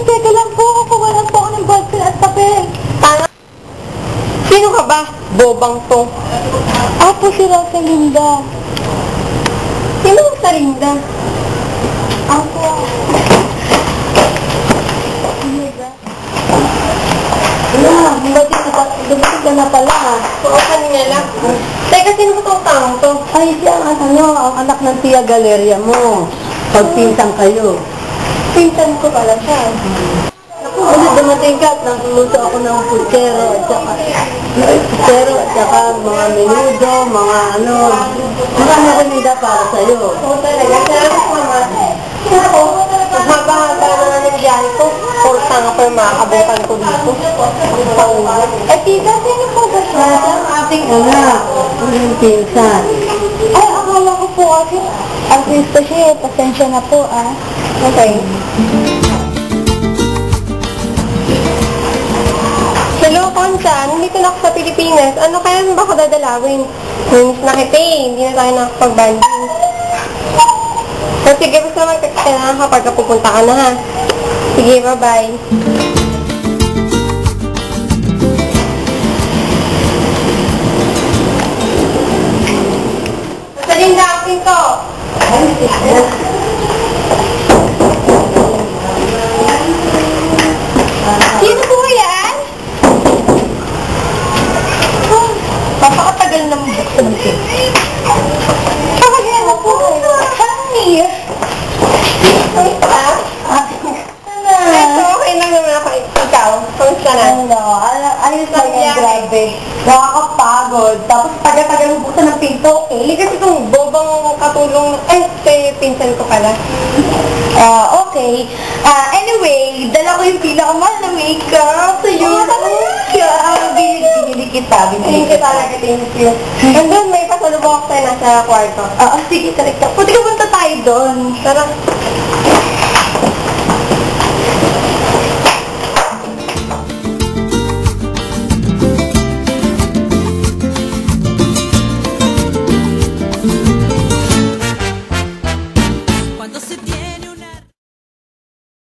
Teka lang po, kukuha lang po ako ng ballpen at papel. Sino ka ba? Bobang to. Ako si Rosalinda. Sino Rosalinda? Ako. Dumating ka na pala ha. Oo, kanina lang. Teka, sino ba itong taong to? Ay, siya ang anak ng Tia Galeria mo. Pagpinsan kayo. Pinsan ko pala siya. Kasi dumating ka at nanguluto ako ng putsero at saka mga menudo, mga ano. Marami ko nila para sa'yo. Oo talaga. Salamat po naman. Ako, haba-haba na ng biyahe ko. Porta nga pa yung makakabutan ko dito. Eh, tita, sino po ba siya? Ang ating anak. Ang pinsan. Ay, akala ko po kasi artista siya eh. Pasensya na po ah. Okay. Hello, Concha. Nandito na ako sa Pilipinas. Ano kaya ba ako dadalawin? Miss na kita eh. Hindi na tayo nakapag-banding. So, sige, basta magkakita na kapag pupunta ka na ha. Sige, bye-bye. Rosalinda, ang pinto! Sino po yan? Papakatagal na buksan ng pin. Papakatagal na po. Honey! Wait ha? Okay lang naman ako. Ikaw, kamusta na? Ayos lang yan, grabe. Nakakapagod. Tapos tagal-tagal mo buksan ng pinto. Eh, kasi itong bobang katulong, pinsan ko pala. Okay. Anyway, dala ko yung pinakamahal na makeup. So, yun. Binili kita. Thank you talaga. Thank you. And then, may pasalubong ako tayo nasa kwarto. Sige, talaga. Pwede ka punta tayo doon. Tara.